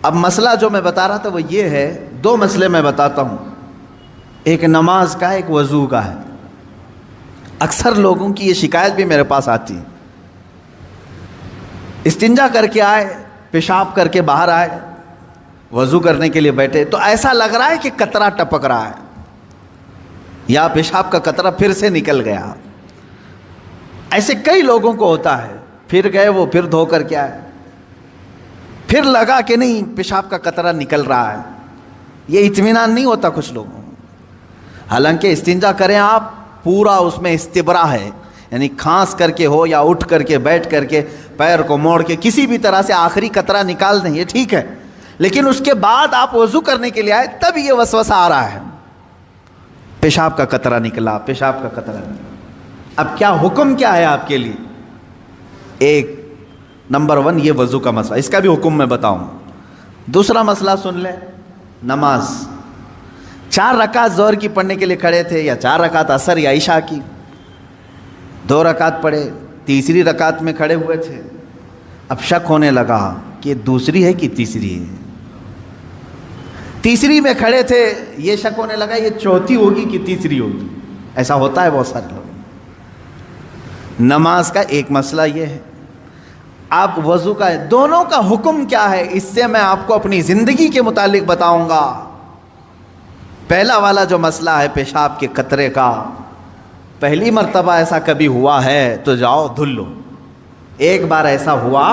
अब मसला जो मैं बता रहा था वो ये है, दो मसले मैं बताता हूँ, एक नमाज का, एक वज़ू का है। अक्सर लोगों की ये शिकायत भी मेरे पास आती है, इस्तिंजा करके आए, पेशाब करके बाहर आए, वज़ू करने के लिए बैठे तो ऐसा लग रहा है कि कतरा टपक रहा है या पेशाब का कतरा फिर से निकल गया। ऐसे कई लोगों को होता है, फिर गए वो, फिर धो कर के आए, फिर लगा कि नहीं पेशाब का कतरा निकल रहा है। ये इत्मीनान नहीं होता कुछ लोगों को। हालांकि इस्तिंजा करें आप, पूरा उसमें इस्तिबरा है, यानी खांस करके हो या उठ करके बैठ करके पैर को मोड़ के किसी भी तरह से आखिरी कतरा निकाल दें, ये ठीक है। लेकिन उसके बाद आप वज़ू करने के लिए आए, तब ये वसवसा आ रहा है, पेशाब का कतरा निकला, पेशाब का कतरा निकला। अब क्या हुक्म क्या है आपके लिए? एक नंबर 1 ये वज़ू का मसला, इसका भी हुक्म मैं बताऊं। दूसरा मसला सुन ले, नमाज 4 रकात ज़ोहर की पढ़ने के लिए खड़े थे, या 4 रकात असर या इशा की, 2 रकात पढ़े, तीसरी रकात में खड़े हुए थे। अब शक होने लगा कि दूसरी है कि तीसरी है। तीसरी में खड़े थे, ये शक होने लगा ये चौथी होगी कि तीसरी होगी। ऐसा होता है बहुत सारे लोग। नमाज का एक मसला ये है। आप वज़ू का है, दोनों का हुक्म क्या है, इससे मैं आपको अपनी ज़िंदगी के मुतालिक बताऊंगा। पहला वाला जो मसला है पेशाब के कतरे का, पहली मर्तबा ऐसा कभी हुआ है तो जाओ धुल लो। एक बार ऐसा हुआ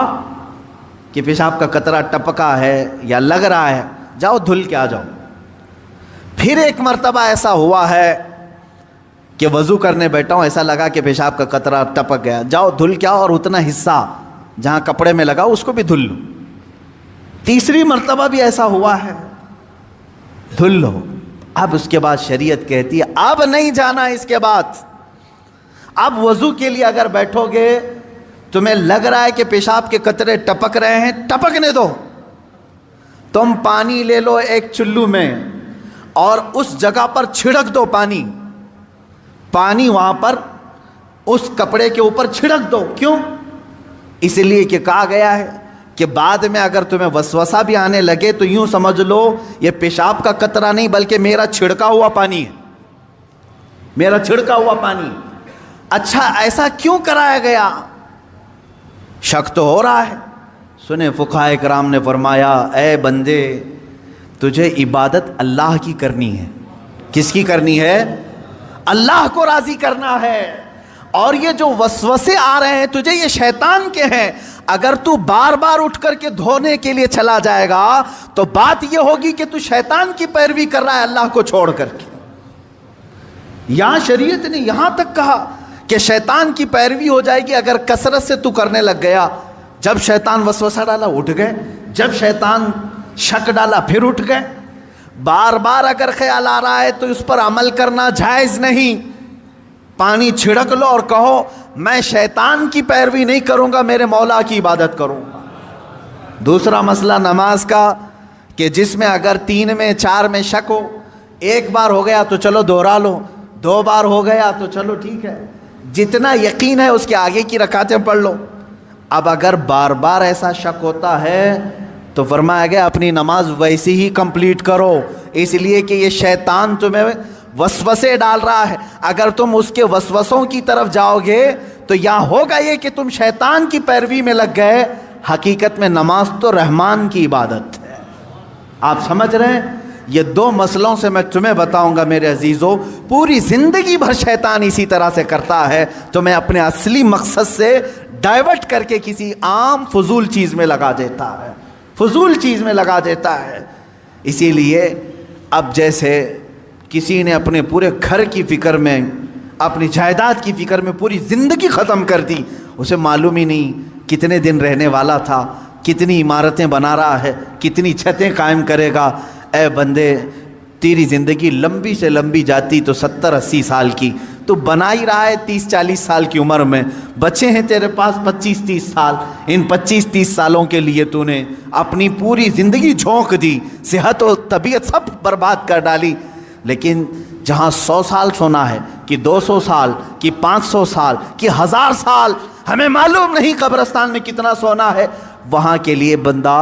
कि पेशाब का कतरा टपका है या लग रहा है, जाओ धुल के आ जाओ। फिर एक मर्तबा ऐसा हुआ है कि वज़ू करने बैठा हूँ, ऐसा लगा कि पेशाब का कतरा टपक गया, जाओ धुल के आओ और उतना हिस्सा जहाँ कपड़े में लगा उसको भी धुल लो। तीसरी मर्तबा भी ऐसा हुआ है, धुल लो। अब उसके बाद शरीयत कहती है अब नहीं जाना इसके बाद। अब वज़ू के लिए अगर बैठोगे, तुम्हें लग रहा है कि पेशाब के कतरे टपक रहे हैं, टपकने दो। तुम पानी ले लो एक चुल्लू में और उस जगह पर छिड़क दो पानी, पानी वहां पर उस कपड़े के ऊपर छिड़क दो। क्यों? इसलिए कि कहा गया है कि बाद में अगर तुम्हें वसवसा भी आने लगे तो यूं समझ लो ये पेशाब का कतरा नहीं बल्कि मेरा छिड़का हुआ पानी है, मेरा छिड़का हुआ पानी। अच्छा, ऐसा क्यों कराया गया? शक तो हो रहा है। सुने, फुक़हा किराम ने फरमाया, ए बंदे, तुझे इबादत अल्लाह की करनी है। किसकी करनी है? अल्लाह को राज़ी करना है। और ये जो वसवसे आ रहे हैं तुझे, ये शैतान के हैं। अगर तू बार बार उठ करके धोने के लिए चला जाएगा तो बात ये होगी कि तू शैतान की पैरवी कर रहा है अल्लाह को छोड़ करके। यहां शरीयत ने यहां तक कहा कि शैतान की पैरवी हो जाएगी अगर कसरत से तू करने लग गया। जब शैतान वसवसा डाला उठ गए, जब शैतान शक डाला फिर उठ गए। बार बार अगर ख्याल आ रहा है तो उस पर अमल करना जायज़ नहीं। पानी छिड़क लो और कहो मैं शैतान की पैरवी नहीं करूंगा, मेरे मौला की इबादत करूंगा। दूसरा मसला नमाज का कि जिसमें अगर 3 में 4 में शक हो, एक बार हो गया तो चलो दोहरा लो, 2 बार हो गया तो चलो ठीक है, जितना यकीन है उसके आगे की रकातें पढ़ लो। अब अगर बार बार ऐसा शक होता है तो फरमाया गया अपनी नमाज वैसी ही कंप्लीट करो, इसलिए कि ये शैतान तुम्हें वसवसे डाल रहा है। अगर तुम उसके वसवसों की तरफ जाओगे तो यहाँ होगा ये कि तुम शैतान की पैरवी में लग गए। हकीकत में नमाज तो रहमान की इबादत है। आप समझ रहे हैं? ये 2 मसलों से मैं तुम्हें बताऊंगा मेरे अजीज़ों। पूरी ज़िंदगी भर शैतान इसी तरह से करता है, तुम्हें अपने असली मकसद से डाइवर्ट करके किसी आम फजूल चीज़ में लगा देता है, फजूल चीज़ में लगा देता है। इसीलिए अब जैसे किसी ने अपने पूरे घर की फ़िक्र में, अपनी जायदाद की फ़िक्र में पूरी ज़िंदगी ख़त्म कर दी, उसे मालूम ही नहीं कितने दिन रहने वाला था, कितनी इमारतें बना रहा है, कितनी छतें कायम करेगा। ए बंदे, तेरी ज़िंदगी लंबी से लंबी जाती तो 70-80 साल की, तो बना ही रहा है 30-40 साल की उम्र में। बचे हैं तेरे पास 25-30 साल। इन 25-30 सालों के लिए तूने अपनी पूरी ज़िंदगी झोंक दी, सेहत और तबीयत सब बर्बाद कर डाली। लेकिन जहाँ 100 साल सोना है कि 200 साल कि 500 साल कि 1000 साल, हमें मालूम नहीं कब्रिस्तान में कितना सोना है, वहाँ के लिए बंदा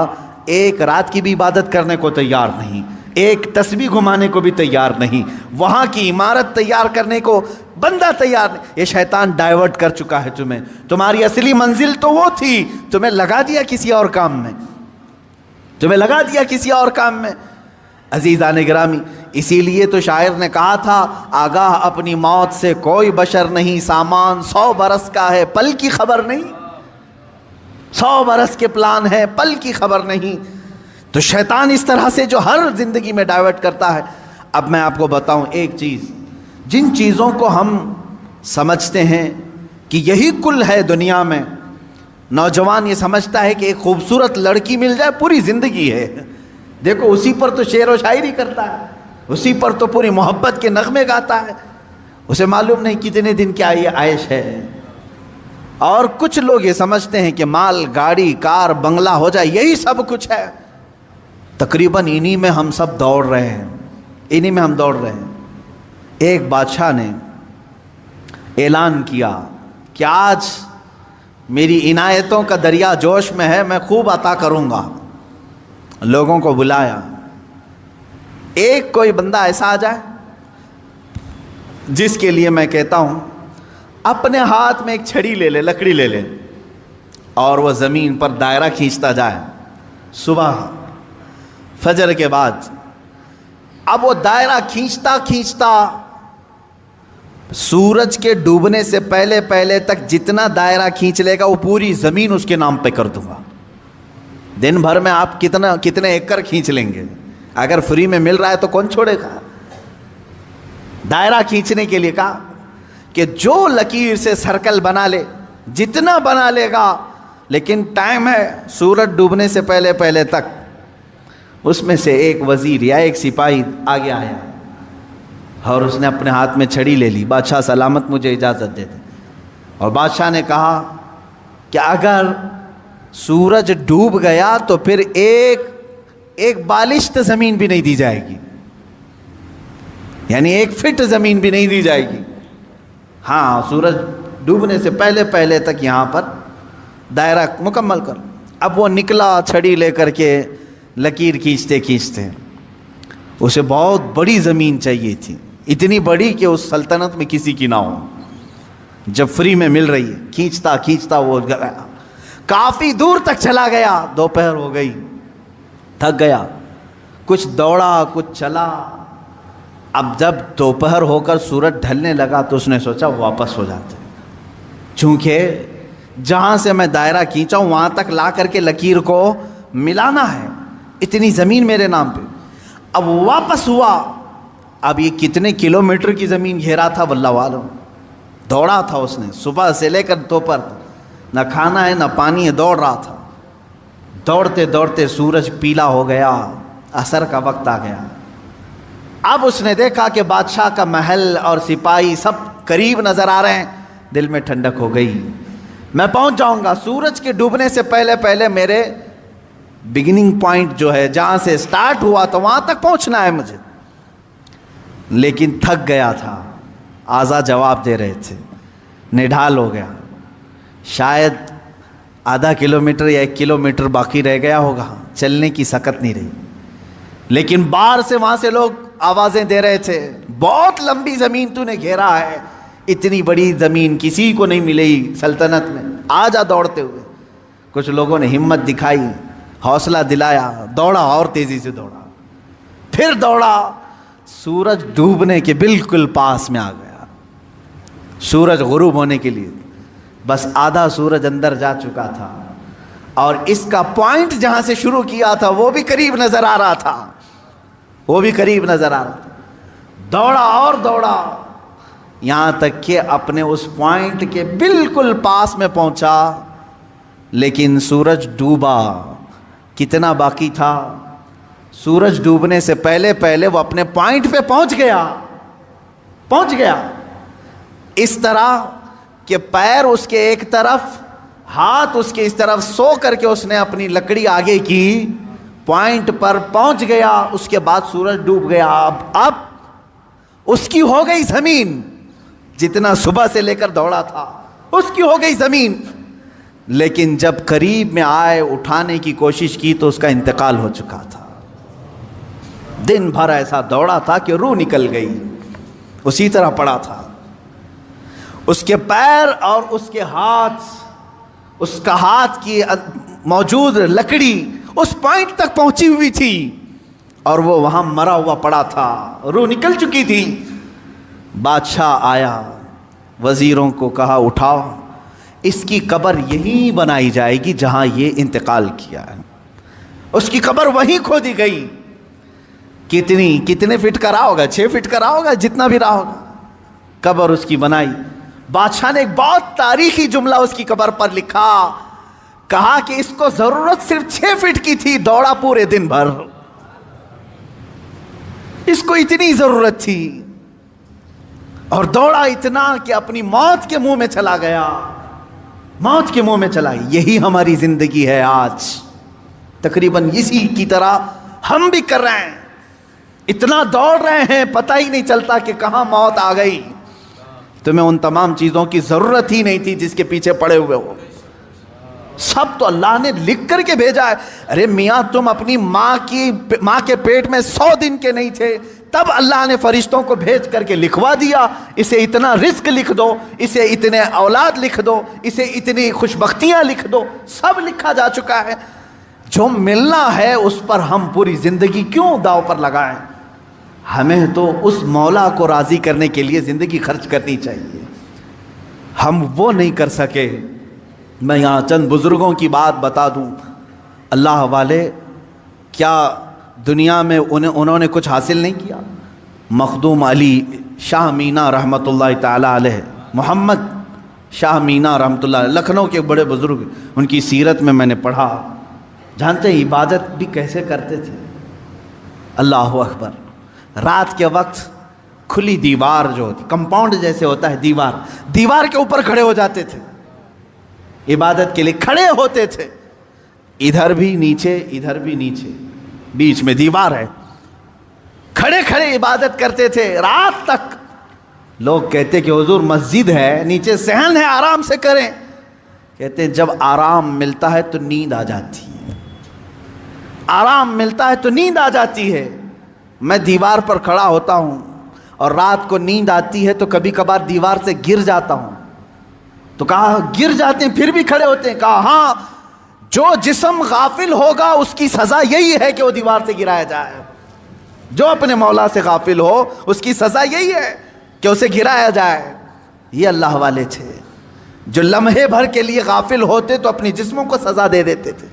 एक रात की भी इबादत करने को तैयार नहीं, एक तस्बीह घुमाने को भी तैयार नहीं, वहां की इमारत तैयार करने को बंदा तैयार नहीं। ये शैतान डाइवर्ट कर चुका है तुम्हें, तुम्हारी असली मंजिल तो वो थी, तुम्हें लगा दिया किसी और काम में, तुम्हें लगा दिया किसी और काम में। अजीज़ान गिरामी, इसीलिए तो शायर ने कहा था, आगाह अपनी मौत से कोई बशर नहीं, सामान 100 बरस का है पल की खबर नहीं, 100 बरस के प्लान है पल की खबर नहीं। तो शैतान इस तरह से जो हर जिंदगी में डाइवर्ट करता है। अब मैं आपको बताऊं एक चीज़, जिन चीज़ों को हम समझते हैं कि यही कुल है दुनिया में, नौजवान ये समझता है कि एक खूबसूरत लड़की मिल जाए पूरी ज़िंदगी है, देखो उसी पर तो शेर व शायरी करता है, उसी पर तो पूरी मोहब्बत के नगमे गाता है, उसे मालूम नहीं कितने दिन क्या ये आयश है। और कुछ लोग ये समझते हैं कि माल, गाड़ी, कार, बंगला हो जाए यही सब कुछ है। तकरीबन इन्हीं में हम सब दौड़ रहे हैं, इन्हीं में हम दौड़ रहे हैं। एक बादशाह ने ऐलान किया कि आज मेरी इनायतों का दरिया जोश में है, मैं खूब अता करूँगा। लोगों को बुलाया, एक कोई बंदा ऐसा आ जाए जिसके लिए मैं कहता हूँ अपने हाथ में एक छड़ी ले ले, लकड़ी ले ले, और वह ज़मीन पर दायरा खींचता जाए सुबह फजर के बाद। अब वो दायरा खींचता खींचता सूरज के डूबने से पहले पहले तक जितना दायरा खींच लेगा वो पूरी ज़मीन उसके नाम पे कर दूंगा। दिन भर में आप कितने एकड़ खींच लेंगे? अगर फ्री में मिल रहा है तो कौन छोड़ेगा? दायरा खींचने के लिए कहा कि जो लकीर से सर्कल बना ले, जितना बना लेगा, लेकिन टाइम है सूरज डूबने से पहले पहले तक। उसमें से एक वजीर या एक सिपाही आगे आया और उसने अपने हाथ में छड़ी ले ली। बादशाह सलामत, मुझे इजाज़त दे दे। और बादशाह ने कहा कि अगर सूरज डूब गया तो फिर एक बालिश्त ज़मीन भी नहीं दी जाएगी, यानी 1 फीट ज़मीन भी नहीं दी जाएगी। हाँ, सूरज डूबने से पहले पहले तक यहाँ पर दायरा मुकम्मल कर। अब वो निकला छड़ी लेकर के, लकीर खींचते खींचते। उसे बहुत बड़ी ज़मीन चाहिए थी, इतनी बड़ी कि उस सल्तनत में किसी की ना हो, जब फ्री में मिल रही है। खींचता खींचता वो गया, काफ़ी दूर तक चला गया। दोपहर हो गई, थक गया, कुछ दौड़ा कुछ चला। अब जब दोपहर होकर सूरज ढलने लगा तो उसने सोचा वापस हो जाते, चूँकि जहाँ से मैं दायरा खींचा हूँ वहाँ तक ला करके लकीर को मिलाना है, इतनी ज़मीन मेरे नाम पे। अब वापस हुआ। अब ये कितने किलोमीटर की ज़मीन घेरा था वल्लाह वालों। दौड़ा था उसने सुबह से लेकर दोपहर तक, न खाना है न पानी है, दौड़ रहा था। दौड़ते दौड़ते सूरज पीला हो गया, असर का वक्त आ गया। अब उसने देखा कि बादशाह का महल और सिपाही सब करीब नज़र आ रहे हैं। दिल में ठंडक हो गई, मैं पहुंच जाऊंगा। सूरज के डूबने से पहले पहले मेरे बिगिनिंग पॉइंट जो है, जहाँ से स्टार्ट हुआ तो वहाँ तक पहुँचना है मुझे। लेकिन थक गया था, आज़ा जवाब दे रहे थे, निढाल हो गया। शायद आधा किलोमीटर या 1 किलोमीटर बाकी रह गया होगा, चलने की सकत नहीं रही। लेकिन बाहर से वहाँ से लोग आवाज़ें दे रहे थे, बहुत लंबी ज़मीन तूने घेरा है, इतनी बड़ी ज़मीन किसी को नहीं मिलेगी सल्तनत में, आ जा दौड़ते हुए। कुछ लोगों ने हिम्मत दिखाई, हौसला दिलाया, दौड़ा और तेज़ी से दौड़ा, फिर दौड़ा। सूरज डूबने के बिल्कुल पास में आ गया, सूरज गुरूब होने के लिए बस आधा सूरज अंदर जा चुका था, और इसका पॉइंट जहाँ से शुरू किया था वो भी करीब नज़र आ रहा था, वो भी करीब नज़र आ रहा था। दौड़ा और दौड़ा, यहाँ तक कि अपने उस पॉइंट के बिल्कुल पास में पहुँचा। लेकिन सूरज डूबा। कितना बाकी था? सूरज डूबने से पहले पहले वो अपने पॉइंट पे पहुँच गया। इस तरह कि पैर उसके एक तरफ, हाथ उसके इस तरफ, सो करके उसने अपनी लकड़ी आगे की, पॉइंट पर पहुंच गया। उसके बाद सूरज डूब गया। अब उसकी हो गई ज़मीन, जितना सुबह से लेकर दौड़ा था उसकी हो गई ज़मीन। लेकिन जब करीब में आए, उठाने की कोशिश की तो उसका इंतकाल हो चुका था। दिन भर ऐसा दौड़ा था कि रूह निकल गई, उसी तरह पड़ा था। उसके पैर और उसके हाथ, उसका हाथ की मौजूद लकड़ी उस पॉइंट तक पहुंची हुई थी और वो वहां मरा हुआ पड़ा था, रूह निकल चुकी थी। बादशाह आया, वजीरों को कहा उठाओ, इसकी कब्र यहीं बनाई जाएगी जहां ये इंतकाल किया है। उसकी कब्र वहीं खोदी गई। कितने फीट का रहा होगा, 6 फीट का रहा होगा, जितना भी रहा होगा, कब्र उसकी बनाई। बादशाह ने एक बहुत तारीखी जुमला उसकी कब्र पर लिखा, कहा कि इसको जरूरत सिर्फ 6 फीट की थी, दौड़ा पूरे दिन भर, इसको इतनी जरूरत थी और दौड़ा इतना कि अपनी मौत के मुंह में चला गया, मौत के मुंह में चला। यही हमारी जिंदगी है आज, तकरीबन इसी की तरह हम भी कर रहे हैं। इतना दौड़ रहे हैं, पता ही नहीं चलता कि कहां मौत आ गई। तुम्हें उन तमाम चीजों की जरूरत ही नहीं थी जिसके पीछे पड़े हुए हो। सब तो अल्लाह ने लिख करके भेजा है। अरे मियाँ, तुम अपनी माँ के पेट में 100 दिन के नहीं थे, तब अल्लाह ने फरिश्तों को भेज करके लिखवा दिया, इसे इतना रिस्क लिख दो, इसे इतने औलाद लिख दो, इसे इतनी खुशबख्तियां लिख दो, सब लिखा जा चुका है। जो मिलना है उस पर हम पूरी जिंदगी क्यों दांव पर लगाएं? हमें तो उस मौला को राजी करने के लिए जिंदगी खर्च करनी चाहिए। हम वो नहीं कर सके। मैं यहाँ चंद बुजुर्गों की बात बता दूं, अल्लाह वाले, क्या दुनिया में उन्होंने कुछ हासिल नहीं किया? मखदूम अली शाह मीना रहमतुल्लाह ताला अलैह, मोहम्मद शाह मीना रहमतुल्लाह, लखनऊ के बड़े बुजुर्ग, उनकी सीरत में मैंने पढ़ा। जानते हैं इबादत भी कैसे करते थे? अल्लाह अकबर। रात के वक्त खुली दीवार जो होती, कंपाउंड जैसे होता है दीवार, दीवार के ऊपर खड़े हो जाते थे, इबादत के लिए खड़े होते थे। इधर भी नीचे, इधर भी नीचे, बीच में दीवार है, खड़े खड़े इबादत करते थे रात तक। लोग कहते कि हुजूर मस्जिद है, नीचे सहन है, आराम से करें। कहते जब आराम मिलता है तो नींद आ जाती है, आराम मिलता है तो नींद आ जाती है। मैं दीवार पर खड़ा होता हूं और रात को नींद आती है तो कभी कभार दीवार से गिर जाता हूं। तो कहा गिर जाते हैं फिर भी खड़े होते हैं? कहा हाँ, जो जिस्म गाफिल होगा उसकी सजा यही है कि वो दीवार से गिराया जाए। जो अपने मौला से गाफिल हो उसकी सजा यही है कि उसे गिराया जाए। ये अल्लाह वाले थे जो लम्हे भर के लिए गाफिल होते तो अपने जिस्मों को सजा दे देते थे।